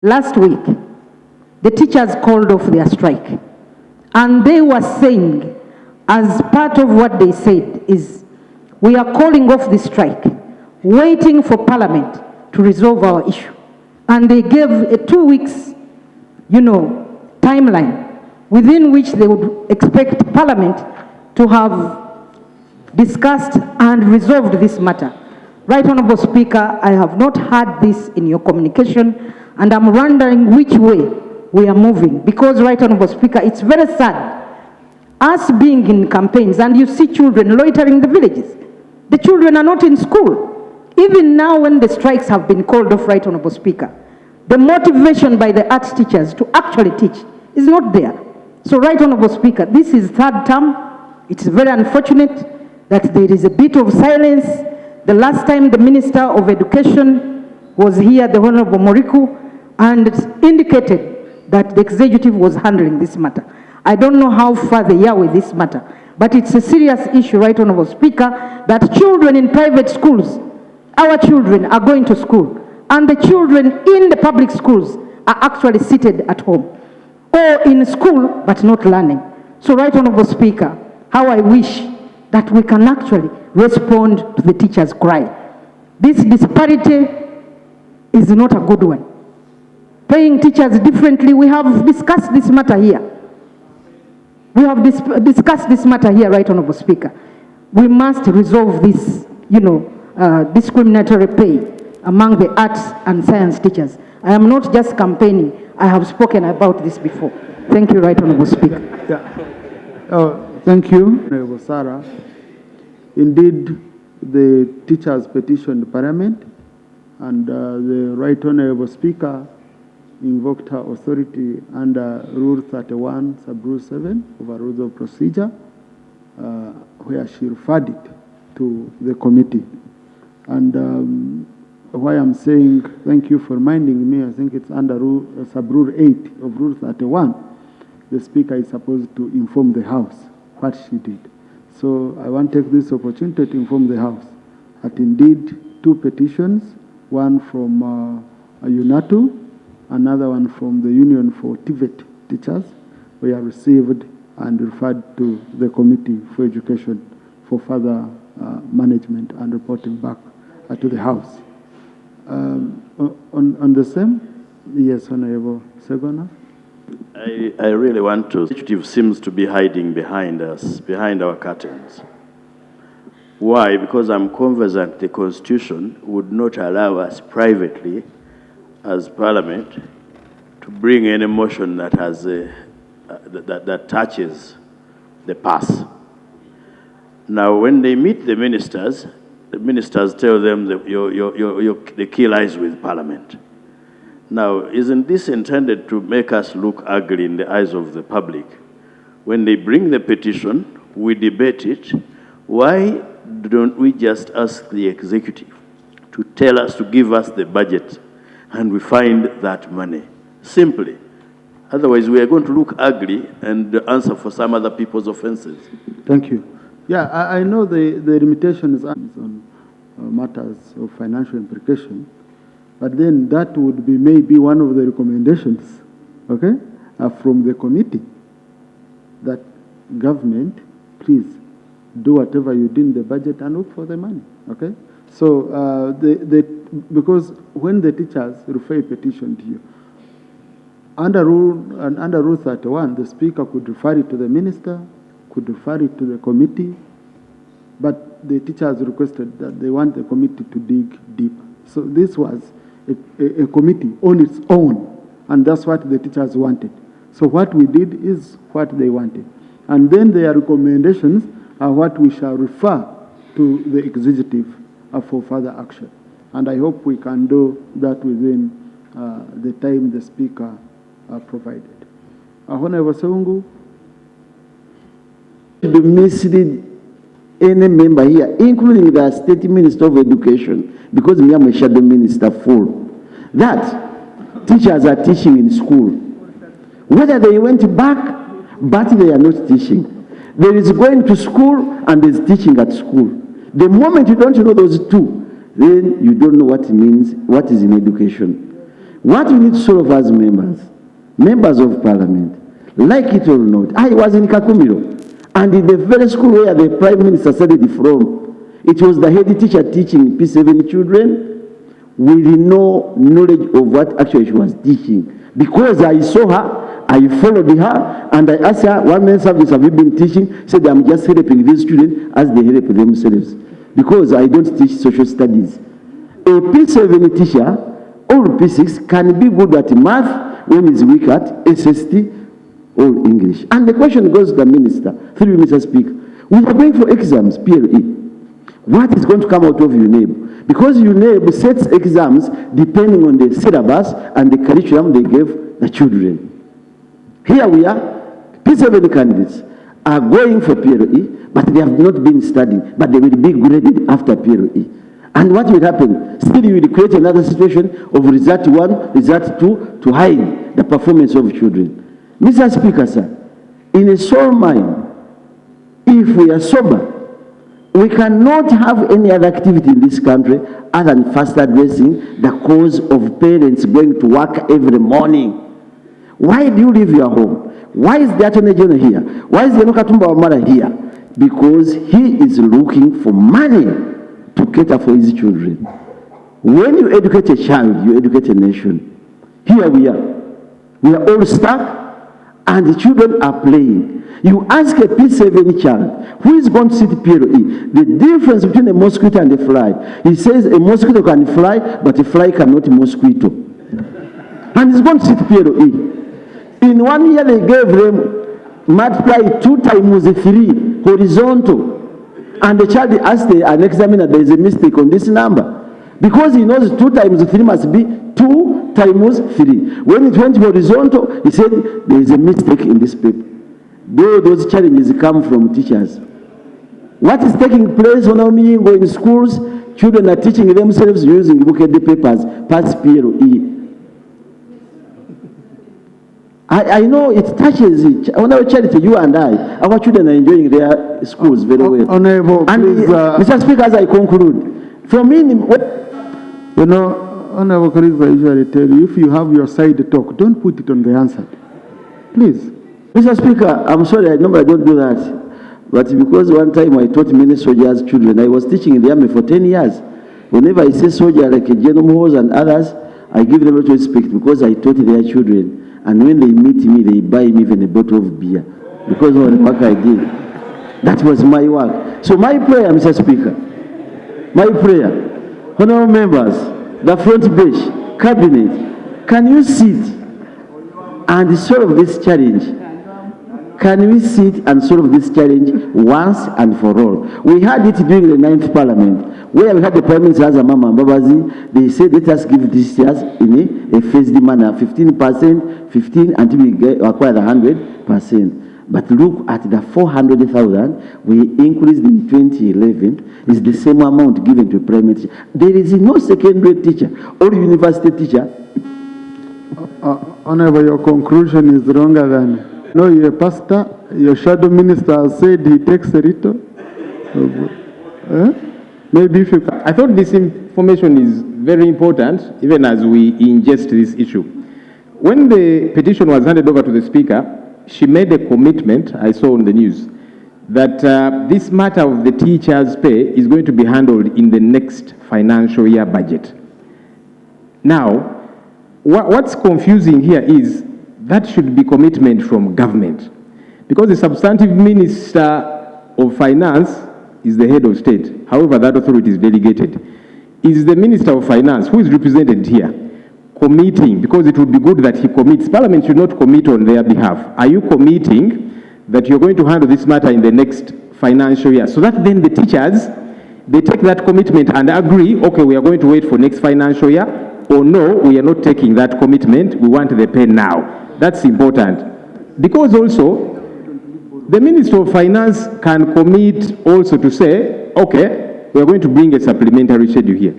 Last week, the teachers called off their strike, and they were saying, as part of what they said is, we are calling off the strike, waiting for Parliament to resolve our issue. And they gave a 2 weeks, timeline within which they would expect Parliament to have discussed and resolved this matter. Right Honourable Speaker, I have not heard this in your communication, and I'm wondering which way we are moving. Because, Right Honourable Speaker, it's very sad, us being in campaigns, and you see children loitering in the villages. The children are not in school. Even now when the strikes have been called off, Right Honourable Speaker, the motivation by the arts teachers to actually teach is not there. So, Right Honourable Speaker, this is third term. It's very unfortunate that there is a bit of silence. The last time the Minister of Education was here, the Honourable Muriku, and indicated that the executive was handling this matter. I don't know how far they are with this matter, but it's a serious issue, Right Honourable Speaker, that children in private schools, our children are going to school, and the children in the public schools are actually seated at home, or in school but not learning. So, Right Honourable Speaker, how I wish that we can actually respond to the teachers' cry. This disparity is not a good one. Paying teachers differently, we have discussed this matter here. We have discussed this matter here, Right Honourable Speaker. We must resolve this, discriminatory pay among the arts and science teachers. I am not just campaigning. I have spoken about this before. Thank you, Right Honourable Speaker. Thank you, Honourable Sarah. Indeed, the teachers petitioned Parliament, and the Right Honourable Speaker invoked her authority under Rule 31, Sub-Rule 7 of our Rules of Procedure, where she referred it to the committee. And why I'm saying thank you for reminding me, I think it's under Sub-Rule 8 of Rule 31, the Speaker is supposed to inform the House what she did. So I want to take this opportunity to inform the House that indeed 2 petitions, one from UNATU, another one from the Union for TVET Teachers, we have received and referred to the Committee for Education for further management and reporting back to the House. On the same, yes, Honourable Segona. I really want to. The executive seems to be hiding behind us, behind our curtains. Why? Because I'm conversant the Constitution would not allow us privately as Parliament to bring any motion that has that touches the purse. Now, when they meet the ministers tell them that the key lies with Parliament. Now, isn't this intended to make us look ugly in the eyes of the public? When they bring the petition, we debate it. Why don't we just ask the executive to tell us, to give us the budget, and we find that money? Simply. Otherwise, we are going to look ugly and answer for some other people's offenses. Thank you. Yeah, I know the limitations on matters of financial implication, but then that would be maybe one of the recommendations, okay, from the committee, that government, please do whatever you did in the budget and look for the money, okay? So because when the teachers refer a petition to you, under Rule 31, the Speaker could refer it to the Minister, could refer it to the committee, but the teachers requested that they want the committee to dig deep. So this was a committee on its own, and that's what the teachers wanted. So what we did is what they wanted. And then their recommendations are what we shall refer to the executive for further action. And I hope we can do that within the time the Speaker provided. Honourable Seungu. To mislead any member here, including the State Minister of Education, because me am a shadow minister for that teachers are teaching in school. Whether they went back, but they are not teaching. There is going to school and there is teaching at school. The moment you don't know those two, then you don't know what it means, what is in education. What we need to solve as members of Parliament, like it or not, I was in Kakumiro, and in the very school where the Prime Minister studied from, it was the head teacher teaching P7 children with no knowledge of what actually she was teaching. Because I saw her, I followed her, and I asked her, what many subjects have you been teaching? She said, I'm just helping these students as they help themselves. Because I don't teach social studies. A P7 teacher or P6 can be good at math when he's weak at SST or English. And the question goes to the minister, through Mr. Speaker. We are going for exams, PLE. What is going to come out of UNEB? Because UNEB sets exams depending on the syllabus and the curriculum they give the children. Here we are, P7 candidates are going for PLE, but they have not been studying, but they will be graded after PLE. And what will happen? Still, you will create another situation of result 1, result 2 to hide the performance of children. Mr. Speaker, sir, in a sober mind, if we are sober, we cannot have any other activity in this country other than first addressing the cause of parents going to work every morning. Why do you leave your home? Why is the Attorney General here? Why is the Nokatumba Wamala here? Because he is looking for money to cater for his children. When you educate a child, you educate a nation. Here we are. We are all stuck, and the children are playing. You ask a P7 child, who is going to sit PLE, the difference between a mosquito and a fly. He says a mosquito can fly, but a fly cannot mosquito. And he's going to sit PLE. In 1 year, they gave them multiply 2 times 3, horizontal. And the child asked an examiner, there is a mistake on this number. Because he knows 2 times 3 must be 2 times 3. When it went horizontal, he said, there is a mistake in this paper. Though those challenges come from teachers. What is taking place on Muyingo in schools? Children are teaching themselves using booked papers, past PLE. I know it touches it. On our charity, you and I, our children are enjoying their schools very well. Honorable, and please, Mr. Speaker, as I conclude, for me, you know, Honorable colleagues, I usually tell you, if you have your side talk, don't put it on the answer. Please. Mr. Speaker, I'm sorry, I normally don't do that. But because one time I taught many soldiers' children, I was teaching in the army for 10 years. Whenever I see soldier like General and others, I give them a lot of respect because I taught their children. And when they meet me, they buy me even a bottle of beer because of the work I did. That was my work. So my prayer, Mr. Speaker, my prayer, honorable members, the front bench, cabinet, can you sit and solve this challenge? Can we sit and solve this challenge once and for all? We had it during the 9th Parliament, where we had the Prime Minister Azamama Mbabazi. They said, let us give this years in a phased manner, 15%, 15 until we acquire the 100%. But look at the 400,000 we increased in 2011 is the same amount given to a primary teacher. There is no secondary teacher or university teacher. Honorable, your conclusion is longer than... No, you're a pastor. Your shadow minister has said he takes a little. Maybe if you can. I thought this information is very important, even as we ingest this issue. When the petition was handed over to the Speaker, she made a commitment, I saw on the news, that this matter of the teachers' pay is going to be handled in the next financial year budget. Now, what's confusing here is that should be commitment from government, because the substantive Minister of Finance is the head of state. However, that authority is delegated. Is the Minister of Finance, who is represented here, committing, because it would be good that he commits. Parliament should not commit on their behalf. Are you committing that you're going to handle this matter in the next financial year? So that then the teachers, they take that commitment and agree, okay, we are going to wait for next financial year, or no, we are not taking that commitment, we want the pay now. That's important. Because also, the Minister of Finance can commit also to say, okay, we are going to bring a supplementary schedule here.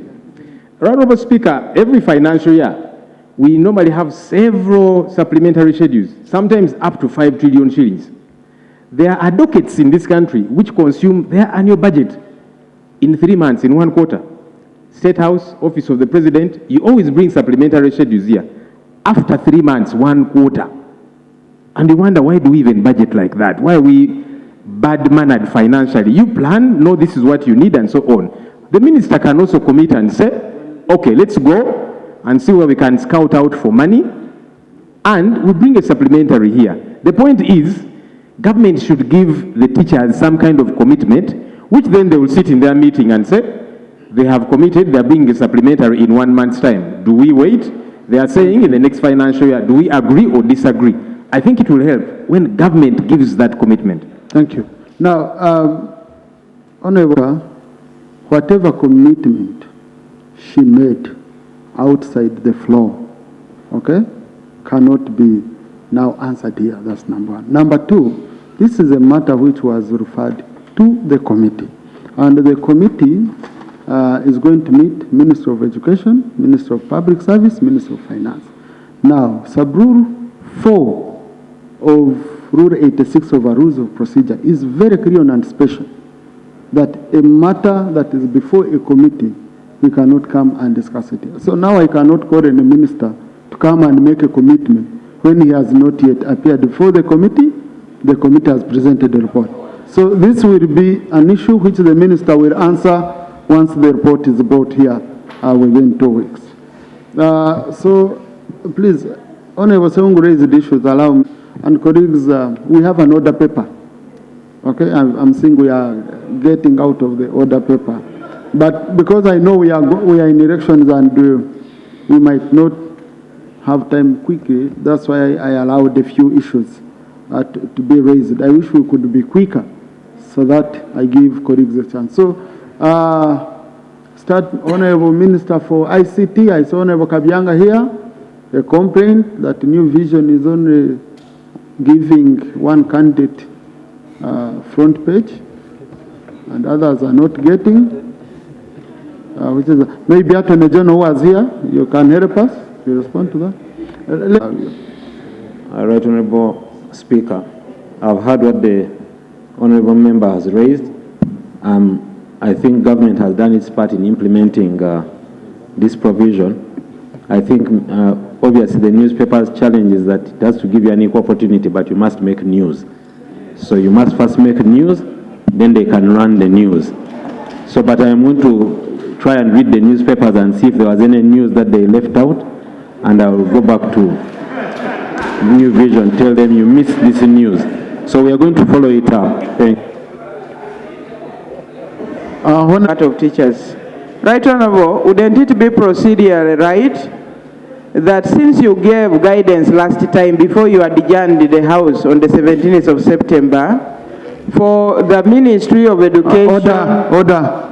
Honorable Speaker, every financial year, we normally have several supplementary schedules, sometimes up to 5 trillion shillings. There are advocates in this country which consume their annual budget in 3 months, in 1 quarter. State House, Office of the President, you always bring supplementary schedules here. After 3 months, 1 quarter. And you wonder, why do we even budget like that? Why are we bad-mannered financially? You plan, know this is what you need, and so on. The minister can also commit and say, okay, let's go and see where we can scout out for money, and we bring a supplementary here. The point is, government should give the teachers some kind of commitment, which then they will sit in their meeting and say, they have committed, they are bringing a supplementary in 1 month's time. Do we wait? They are saying in the next financial year, do we agree or disagree? I think it will help when government gives that commitment. Thank you. Now, Honorable, whatever commitment she made outside the floor, okay, cannot be now answered here. That's number one. Number two, this is a matter which was referred to the committee. And the committee is going to meet Minister of Education, Minister of Public Service, Minister of Finance. Now, Sub-Rule 4 of Rule 86 of our Rules of Procedure is very clear on anticipation that a matter that is before a committee, we cannot come and discuss it here. So now I cannot call a minister to come and make a commitment when he has not yet appeared before the committee has presented the report. So this will be an issue which the minister will answer once the report is brought here within 2 weeks. So please, Honorable Seungu raised the issues, allow me. And colleagues, we have an order paper. Okay, I'm saying we are getting out of the order paper. But because I know we are in elections and we might not have time quickly, that's why I allowed a few issues to be raised. I wish we could be quicker so that I give colleagues a chance. So, start Honorable Minister for ICT. I saw Honorable Kabyanga here, a complaint that New Vision is only giving one candidate front page and others are not getting, which is maybe Attorney General who was here, you can help us, you respond to that. Right, Honorable Speaker, I've heard what the Honorable Member has raised. I think government has done its part in implementing this provision. I think obviously the newspaper's challenge is that it has to give you an equal opportunity, but you must make news. So you must first make news, then they can run the news. So, but I am going to try and read the newspapers and see if there was any news that they left out, and I will go back to New Vision, tell them you missed this news. So we are going to follow it up. Thank you. Part of teachers. Right, Honorable, wouldn't it be procedural, right, that since you gave guidance last time before you adjourned the House on the 17th of September, for the Ministry of Education... Order.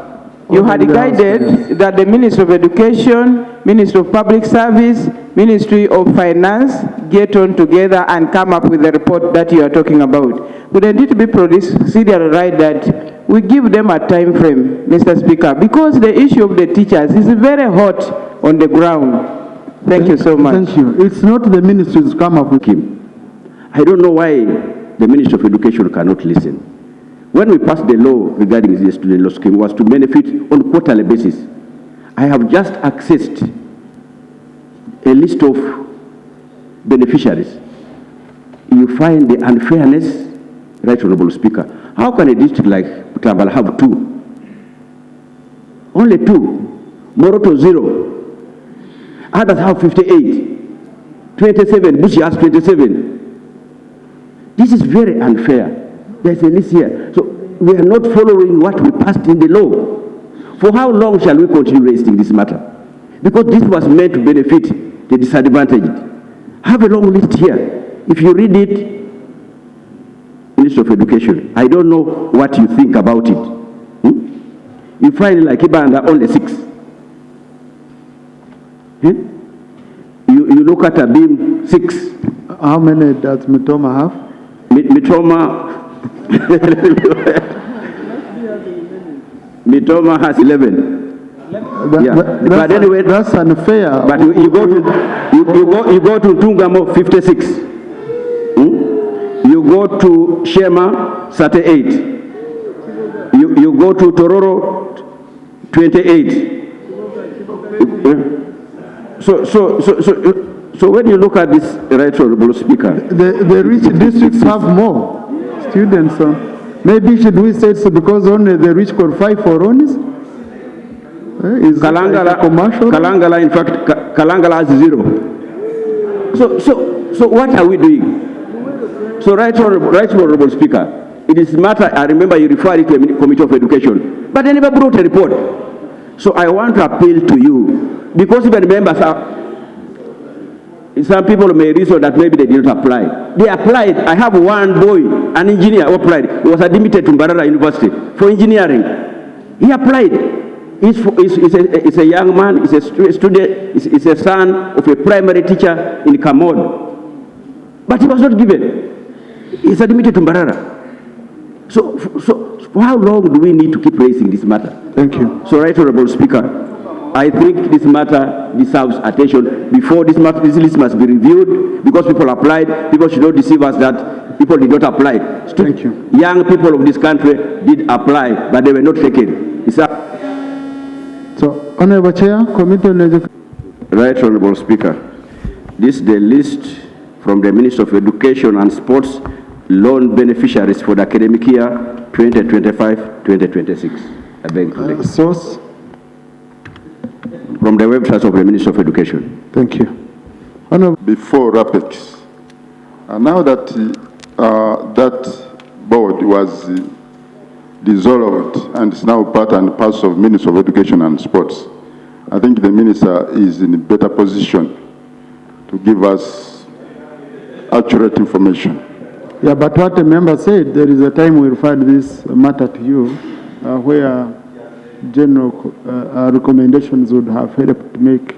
You had guided that the Ministry of Education, Ministry of Public Service, Ministry of Finance get on together and come up with the report that you are talking about. Wouldn't it be procedural, right, that we give them a time frame, Mr. Speaker, because the issue of the teachers is very hot on the ground. Thank you so much. Thank you. It's not the ministries come up with him. I don't know why the Ministry of Education cannot listen. When we passed the law regarding the student law scheme was to benefit on quarterly basis. I have just accessed a list of beneficiaries. You find the unfairness, Right Honorable Speaker. How can a district like Tambala have 2? Only 2. Moroto 0. Others have 58. 27. Bushi has 27. This is very unfair. There's a list here. So we are not following what we passed in the law. For how long shall we continue raising this matter? Because this was meant to benefit the disadvantaged. I have a long list here. If you read it, Ministry of Education, I don't know what you think about it. You find like Ibanda only 6. You look at a beam 6. How many does Mitoma have? Mitoma Mitoma has 11. But anyway, that's unfair. But you go to Tungamo 56. You go to Shema 38. You go to Tororo 28. So when you look at this, Right Honorable Speaker, The rich districts have more students. Maybe should we say so because only the rich qualify for honors? Is Kalangala, commercial? Kalangala, in fact, Kalangala has 0. So what are we doing? So Right Honorable Speaker, it is matter, I remember you referred it to a Committee of Education, but they never brought a report. So I want to appeal to you, because even members are, some people may reason that maybe they did not apply. They applied. I have one boy, an engineer who applied. He was admitted to Mbarara University for engineering. He applied. He's a young man, he's a student, he's a son of a primary teacher in Kamod. But he was not given. He's admitted to Mbarara. So for how long do we need to keep raising this matter? Thank you. So, Right Honorable Speaker, I think this matter deserves attention. Before this list must be reviewed, because people applied. People should not deceive us that people did not apply. Thank you. Young people of this country did apply, but they were not taken. So, Honorable Chair, Committee on Education. Right Honorable Speaker, this is the list from the Minister of Education and Sports loan beneficiaries for the academic year 2025-2026. I beg to take. Source. From the website of the Ministry of Education. Thank you. Honorable. Before RAPEX. Now that that board was dissolved and is now part and parcel of Ministry of Education and Sports, I think the minister is in a better position to give us accurate information. Yeah, but what the member said, there is a time we referred this matter to you, where general recommendations would have helped to make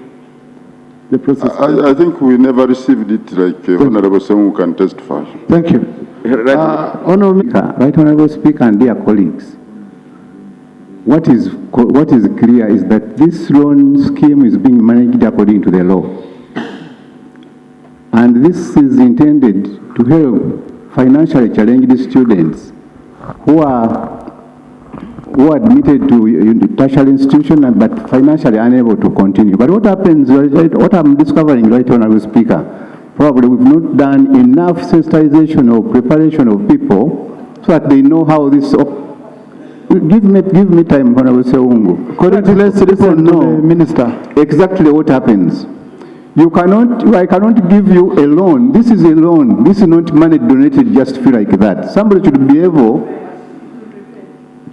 the process. I think we never received it, like Honorable Semu can testify. Thank you. Right Honorable Speaker and dear colleagues, what is clear is that this loan scheme is being managed according to the law. And this is intended to help financially challenged students who are admitted to tertiary institution but financially unable to continue. But what happens, what I'm discovering, Right Honorable Speaker, probably we've not done enough sensitization or preparation of people so that they know how this. Give me time, Honorable Seungu. Correctly, let's listen to the minister. Exactly what happens. I cannot give you a loan. This is a loan. This is not money donated just feel like that. Somebody should be able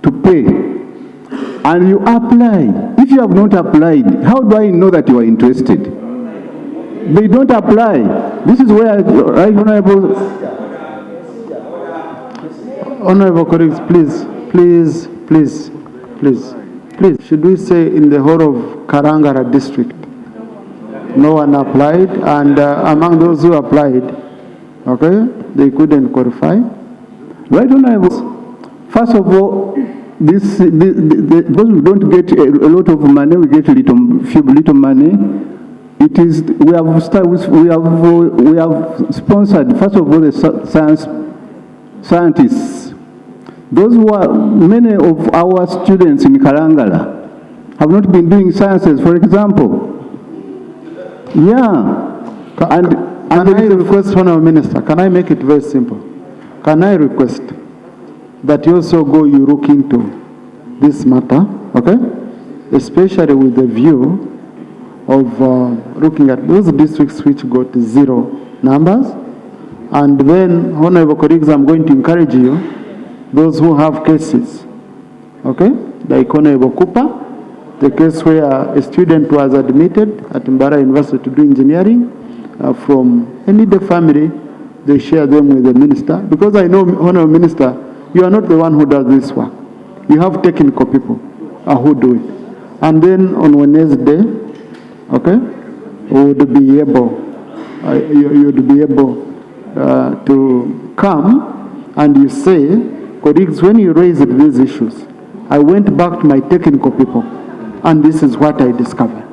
to pay. And you apply. If you have not applied, how do I know that you are interested? They don't apply. This is where, Right Honorable. Honorable colleagues, please. Should we say in the whole of Karangara district, no one applied, and among those who applied, okay, they couldn't qualify? Right Honorable, first of all, because we don't get a lot of money, we get little money. It is we have sponsored first of all the scientists. Those who are many of our students in Karangala have not been doing sciences, for example. Yeah. Can I request, Honourable Minister, can I make it very simple? Can I request that you also you look into this matter, okay? Especially with the view of looking at those districts which got 0 numbers. And then, Honourable colleagues, I'm going to encourage you, those who have cases, okay? Like Honourable Cooper, the case where a student was admitted at Mbarara University to do engineering from any family, they share them with the minister. Because I know, Honourable Minister, you are not the one who does this work. You have technical people who do it. And then on Wednesday, okay, would be able, you'd be able to come and you say, colleagues, when you raised these issues, I went back to my technical people, and this is what I discovered.